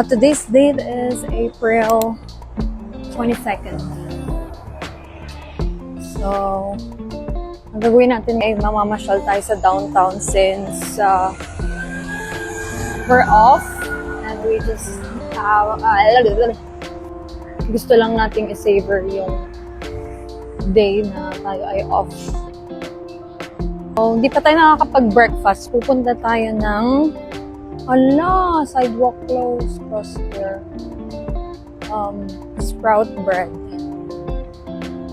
Today's date is April 22nd. So, ang gagawin natin ay mamamasyal tayo sa downtown since we're off and we just have gusto lang nating i-savor yung day na tayo ay off. So, hindi pa tayo nakakapag-breakfast. Pupunta tayo ng sidewalk close, Prosper. Sprout bread.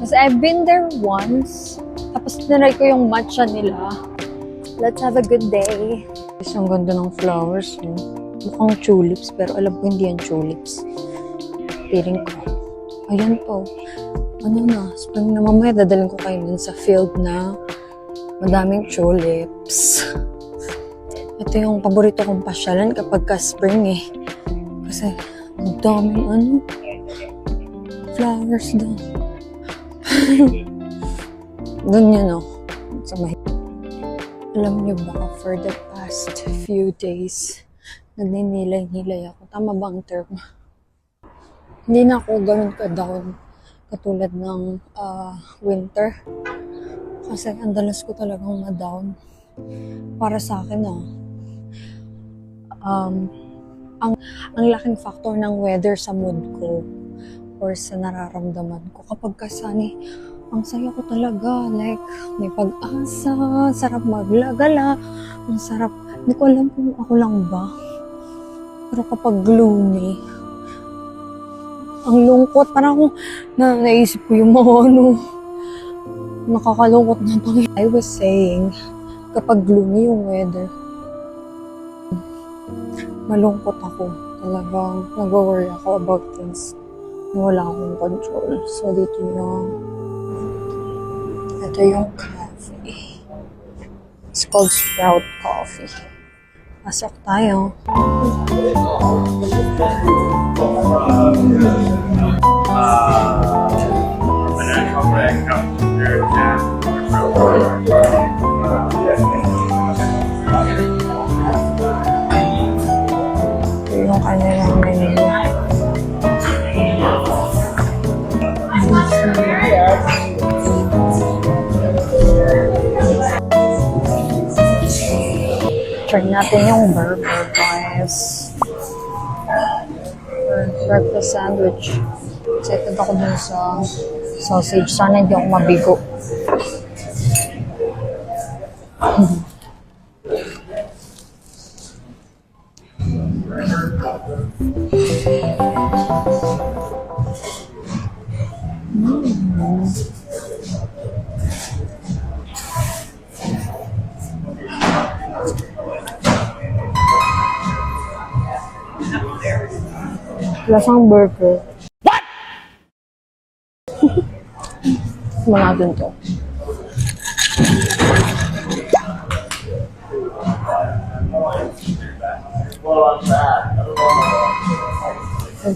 Kasi I've been there once. Tapos tinry ko yung matcha nila. Let's have a good day. Ang ganda ng flowers. Mukhang tulips, pero alam ko hindi yan tulips. Piling ko. Ayan po. Ano na, spring na mamaya dadalhin ko kayo dun sa field na madaming tulips. Ito yung paborito kong pasyalan kapag ka-spring eh. Kasi ang daming flowers doon. Doon yun sa alam niyo ba, for the past few days, nagninilay-nilay ako. Tama ba ang term? Hindi na ako ganun ka-down katulad ng winter. Kasi ang dalas ko talagang ma-down. Para sa akin ang laking factor ng weather sa mood ko or sa nararamdaman ko. Kapag kasani, ang saya ko talaga. Like, may pag-asa, sarap maglagala, ang sarap. Hindi ko alam kung ako lang ba. Pero kapag gloomy, ang lungkot. Parang akong naisip ko yung mga nakakalungkot na pangyayari. I was saying, kapag gloomy yung weather, malungkot ako. Talagang nag-worry ako about things na wala akong control. So, dito ito yung coffee. It's called Sprout Coffee. Pasok tayo. Ito yung kanilang menu. Try natin yung burger, guys. Breakfast sandwich. Excited ako dun sa sausage. Sana hindi ako mabigo. Lasang burger. What? Suman natin to.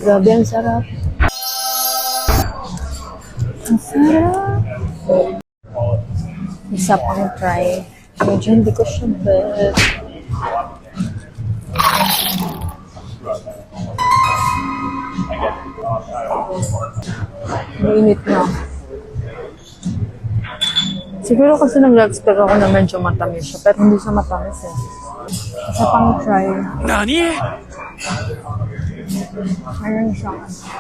Grabe, ang sarap. Ang sarap. Isa pang try. Medyo hindi ko siya bet. Mainit na. Siguro kasi nag-expect ako na medyo matamis siya, pero hindi siya matamis eh. Isa pang try. Nani? Mayroon siya.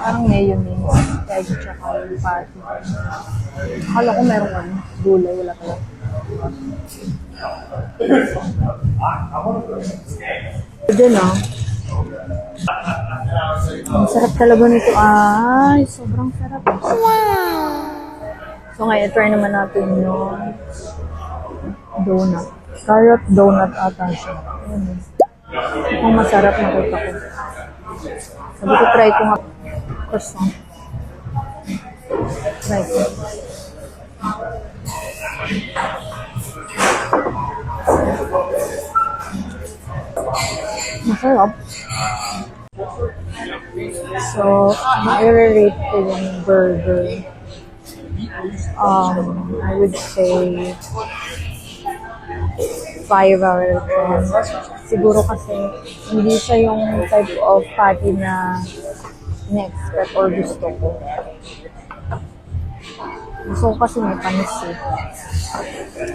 Parang mayonnaise, egg, tsaka yung patty. Akala ko meron gulay, wala pala. Pwede na. Ang sarap talaga nito. Ay, sobrang sarap. Wow! So ngayon, try naman natin yung donut. Carrot donut ata siya. Ang masarap nakita ko. Sabi ko, try ko nga. Croissant. Try ko. Masarap. So, i-rate ko yung burger. I would say 5 out of 10. Siguro kasi hindi siya yung type of patty na na-expect or gusto ko. Gusto ko kasi may panis eh.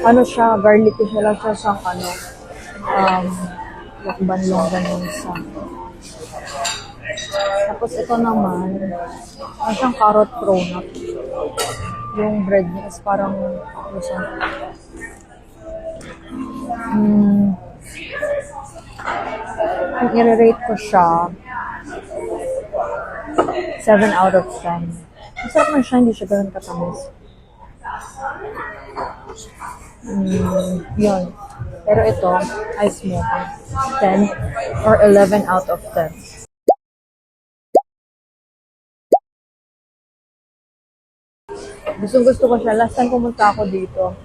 Ano siya, garlicky siya lang siya siyang lakban-long ganun sa. Tapos ito naman, ano siyang carrot cronut. Yung bread niya is parang, kung i-rate ko siya, 7 out of 10. Masarap man siya, hindi siya ganun katamis. Yun. Pero ito, ice mocha. 10 or 11 out of 10. Gusto ko siya. Last time pumunta ako dito,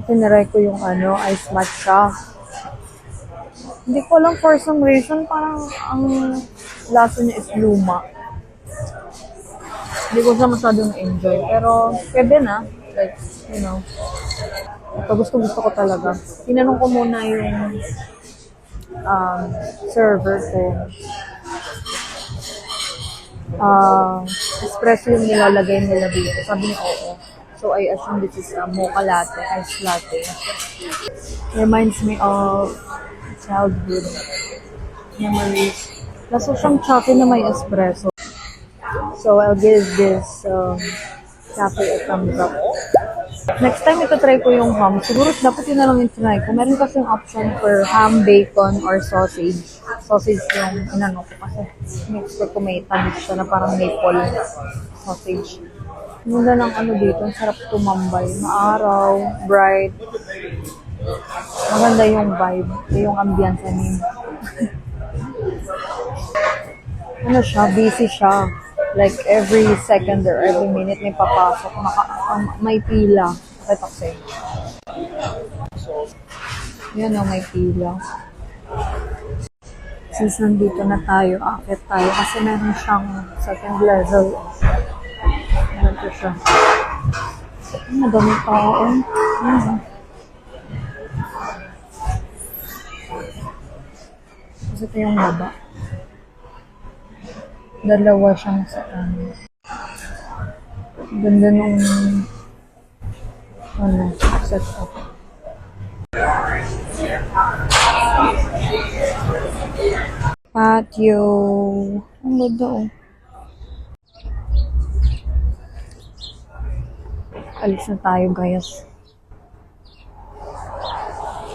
tinaray ko yung ice matcha. Hindi ko alam for some reason, parang ang lasa niya is luma. Hindi ko siya masyadong enjoy. Pero, pwede na. Like, you know. Ito gusto ko talaga. Tinanong ko muna yung server ko. Espresso yung nilalagay nila dito. Sabi niya, oo. So, I assume this is a mocha latte, iced latte. Reminds me of childhood memories. Lasa siyang cafe na may espresso. So, I'll give this cafe a thumbs up. Next time ito try ko yung ham. Siguro dapat yun na lang yung try ko. Meron kasi yung option for ham, bacon, or sausage. Sausage yung inano ko kasi in-expect ko may tamis siya na parang maple sausage. Muna ng dito, ang sarap tumambay. Maaraw, bright. Maganda yung vibe. Yung ambience, I mean. Siya, busy siya. Like every second or every minute may papasok. May pila. Pakita ko sa'yo. Yan o, may pila. Since nandito na tayo, akit tayo. Kasi meron siyang second level. Meron ko siya. Madami tao. Kasi ito yung baba. Dalawa siyang ganda nung set up. Patio. Ang ganda oh. Alis na tayo guys.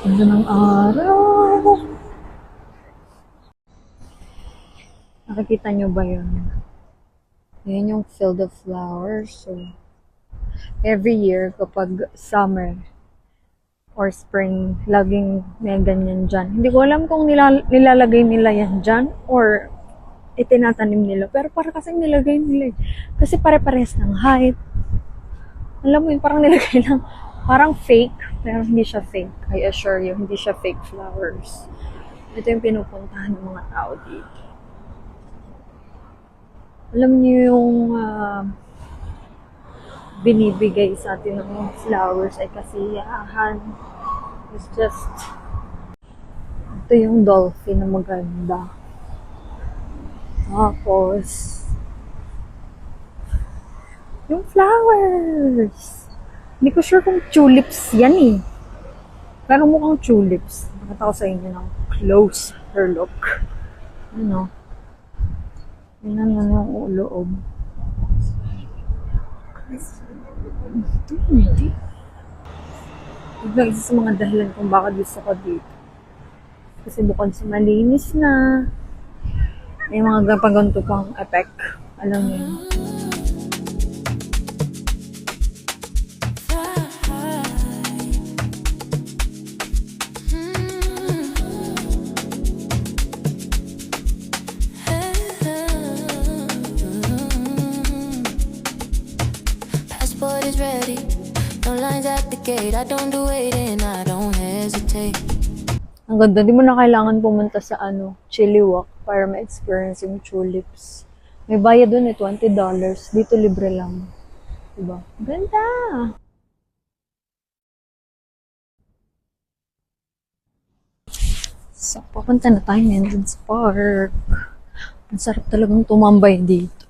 Ganda ng araw. Nakikita nyo ba yun? Yan yung field of flowers. So, every year, kapag summer or spring, laging may ganyan dyan. Hindi ko alam kung nilalagay nila yan dyan or itinatanim nila. Pero para kasing nilagay nila. Kasi pare-pares ng height. Alam mo yun, parang nilagay lang. Parang fake, pero hindi siya fake. I assure you, hindi siya fake flowers. Ito yung pinupuntahan ng mga tao dito. Alam niyo yung binibigay sa atin ng mga flowers ay kasiyahan. It's just, ito yung dolphin na maganda. Tapos, yung flowers. Hindi ko sure kung tulips yan eh. Pero mukhang tulips. Nakita ko sa inyo ng close her look. Ano? Tingnan mo yung loob. Hindi. Ito isa sa mga dahilan kung bakit gusto ko dito. Kasi bukod sa malinis na, may mga ganito pang effect. Alam mo yun. Ready. No lines at the gate. I don't do waiting. I don't hesitate. Ang ganda. Di mo na kailangan pumunta sa Chili Walk para ma-experience yung tulips. May bayad dun $20. Dito libre lang. Diba? Ganda! So, papunta na tayo ngayon sa park. Ang sarap talagang tumambay dito.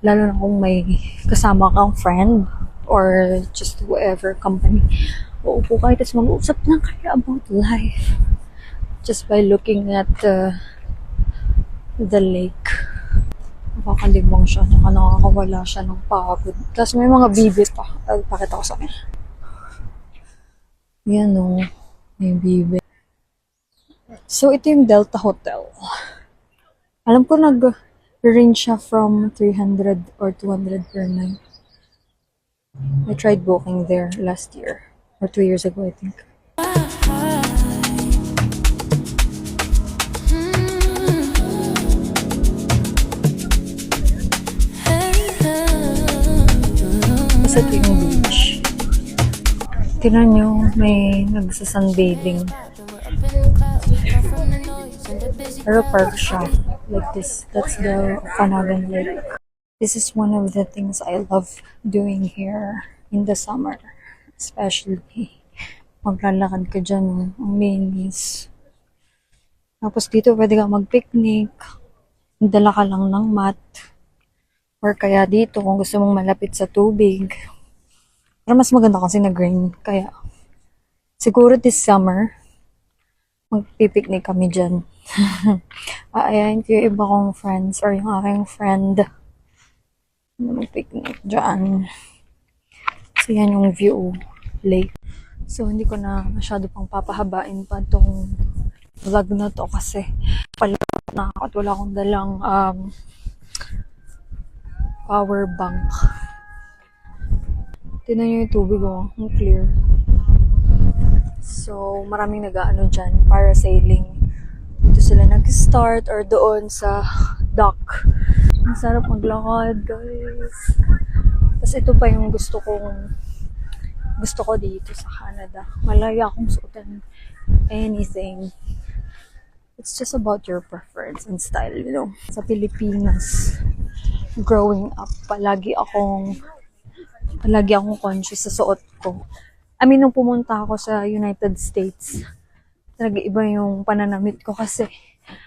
Lalo na kung may kasama kang friend or just whoever company. Uupo kayo, tapos mag-uusap lang kayo about life. Just by looking at the lake. Nakakalibang siya. Nakakawala siya ng pagod. Tapos may mga bibi pa. Pakita ko sa akin. Yan o. May bibi. So, ito yung Delta Hotel. Alam ko nag-range siya from 300 or 200 per night. I tried booking there last year. Or 2 years ago, I think. Tapos ito yung beach. Tignan nyo, may nagsasunbathing. Pero park siya. Like this. That's the Panagan Lake. This is one of the things I love doing here in the summer. Especially, maglalakad ka dyan. Ang linis. Tapos dito pwede ka mag-picnic. Dala ka lang ng mat. Or kaya dito kung gusto mong malapit sa tubig. Pero mas maganda kasi nag-rain. Kaya siguro this summer, magpipiknik kami dyan. Aayain ko yung iba kong friends or yung aking friend na magpiknik dyan. So, yan yung view lake. So, hindi ko na masyado pang papahabain pa itong vlog na to kasi pala na at wala akong dalang power bank. Tignan nyo yung tubig ang clear. So, maraming nag-aano dyan, parasailing. Dito sila nag-start or doon sa dock. Ang sarap maglakad, guys. Tapos ito pa yung gusto ko dito sa Canada. Malaya akong suotan anything. It's just about your preference and style, you know. Sa Pilipinas, growing up, palagi akong conscious sa suot ko. I mean, nung pumunta ako sa United States, nag-iba yung pananamit ko kasi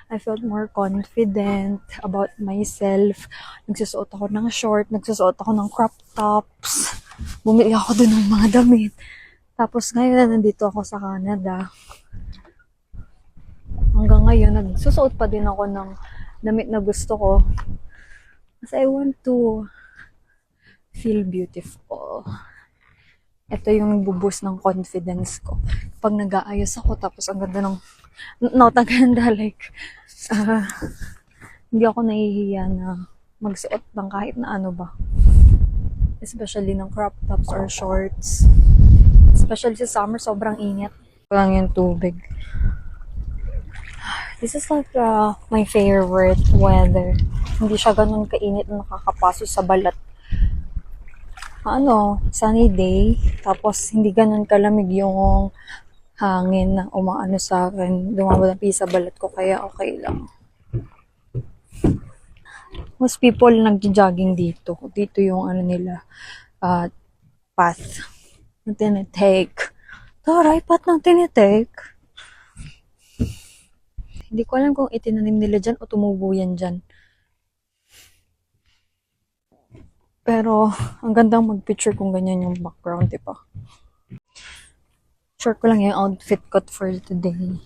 I felt more confident about myself. Nagsusuot ako ng short, nagsusuot ako ng crop tops. Bumili ako dun ng mga damit. Tapos ngayon, nandito ako sa Canada. Hanggang ngayon, nagsusuot pa din ako ng damit na gusto ko. Kasi I want to feel beautiful. Ito yung buboost ng confidence ko. Pag nag-aayos ako, tapos ang ganda ng ganda, like, hindi ako nahihiya na magsuot ng kahit na ano ba. Especially ng crop tops or shorts. Especially sa summer, sobrang init. Lang yung tubig. This is like my favorite weather. Hindi siya ganun kainit na nakakapaso sa balat. Sunny day, tapos hindi ganun kalamig yung hangin na umaano sa akin, dumabalampi sa balat ko, kaya okay lang. Most people nagja-jogging dito. Dito yung nila, path na tinitake. Taray, path na tinitake. Hindi ko alam kung itinanim nila dyan o tumubo yan dyan. Pero, ang gandang mag-picture kung ganyan yung background, diba? Short ko lang yung outfit ko for today.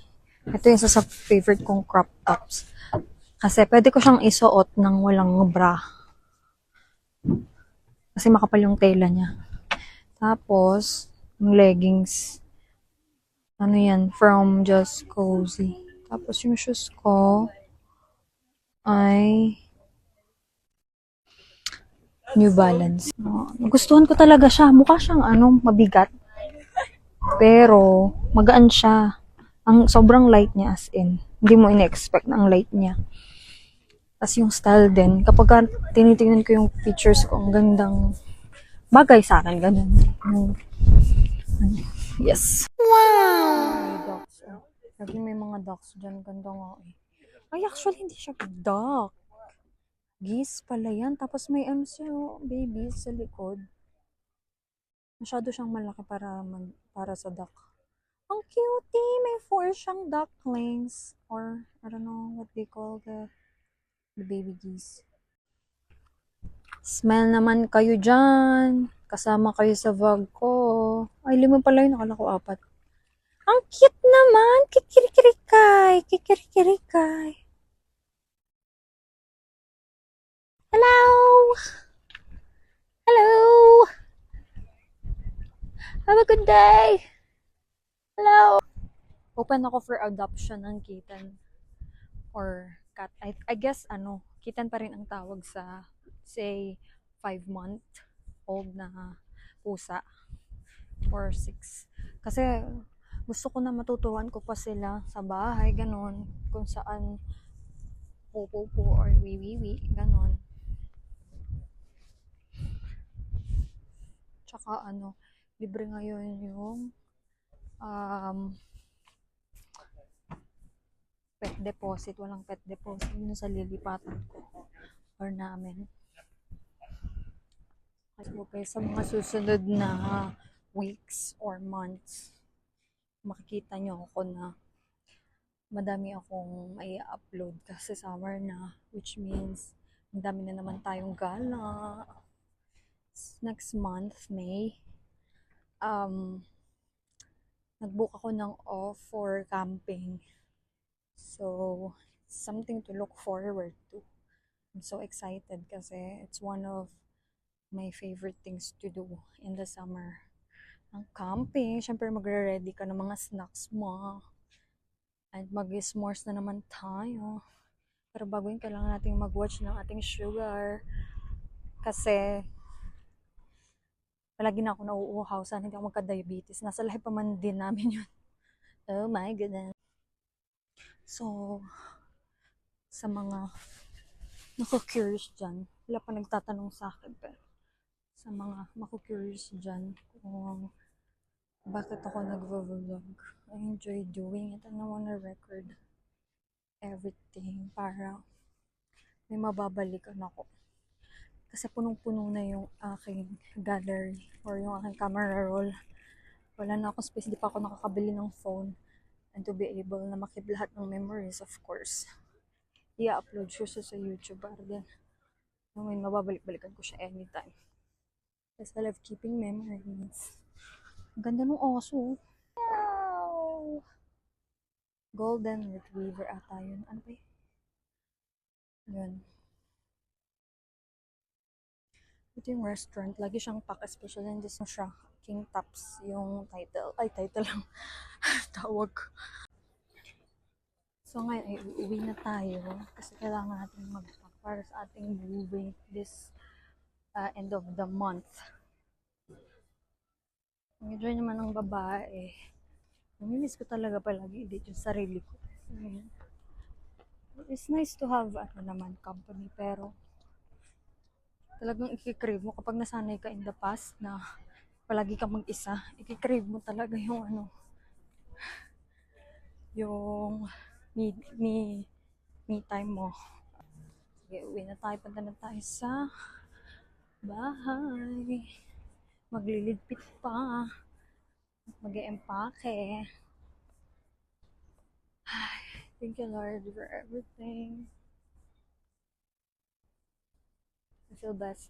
Ito yung sa favorite kong crop tops. Kasi pwede ko siyang isuot ng walang bra. Kasi makapal yung tela niya. Tapos, yung leggings. Ano yan? From Just Cozy. Tapos yung shoes ko ay New Balance. Nagustuhan ko talaga siya. Mukha siyang mabigat. Pero, magaan siya. Ang sobrang light niya as in. Hindi mo ina-expect na ang light niya. Tapos yung style din. Kapag tinitingnan ko yung pictures ko, ang gandang bagay sa akin. Ganun. Yes. Wow! Lagi may mga ducks dyan. Ganda nga eh. Ay, actually, hindi siya duck. Geese pala yan. Tapos may siya, baby, sa likod. Masyado siyang malaki para sa duck. Ang cutie! May 4 siyang ducklings. Or, I don't know what they call the baby geese. Smile naman kayo dyan. Kasama kayo sa vlog ko. Ay, 5 pala yun. Nakala ko 4. Ang cute naman! Kikirikirikay! Kikirikirikay! Hello! Hello! Have a good day! Hello! Open ako for adoption ng kitten or cat. I guess, kitten pa rin ang tawag sa, say, 5-month-old na pusa or 6. Kasi, gusto ko na matutuwan ko pa sila sa bahay, ganon. Kung saan po or wiwiwi, ganon. Tsaka libre ngayon yung pet deposit. Walang pet deposit yun sa lilipatan ko or namin. Okay, sa mga susunod na weeks or months, makikita nyo ako na madami akong i-upload kasi summer na, which means ang dami na naman tayong gala. Next month, May, nag-book ako ng off for camping. So, something to look forward to. I'm so excited kasi it's one of my favorite things to do in the summer. Ang camping, syempre magre-ready ka ng mga snacks mo. And mag-s'mores na naman tayo. Pero bago yun, kailangan natin mag-watch ng ating sugar. Kasi, palagi na ako nauuhaw. Sana hindi ako magka-diabetes. Nasa lahi pa man din namin yun. Oh my goodness. So, sa mga naku-curious dyan, wala pa nagtatanong sa akin, pero sa mga maku-curious dyan kung bakit ako nag-vlog, I enjoy doing it and I wanna record everything para may mababalikan ako. Kasi punong-puno na yung aking gallery or yung aking camera roll. Wala na akong space, di pa ako nakakabili ng phone. And to be able na makip lahat ng memories, of course, i-upload siya sa YouTube para din may mababalik-balikan ko siya anytime. Because I love keeping memories. Ang ganda ng aso. Wow! Golden Retriever ata yun. Ano ba yun? Yun. Ito yung restaurant. Lagi siyang pack, especially in this siya. King Tops yung title. Ay, title lang. Tawag. So ngayon ay uuwi na tayo kasi kailangan natin mag-pack para sa ating movie this end of the month. Enjoy naman ng babae. Namimiss ko talaga palagi dito yung sarili ko. It's nice to have company, pero talagang ikikrave mo kapag nasanay ka in the past na palagi ka mag-isa. Ikikrave mo talaga yung yung me time mo. Sige, uwi na tayo. Punta na tayo sa bahay. Maglilidpit pa. Mag-e-empake. Thank you, Lord, for everything. I feel blessed.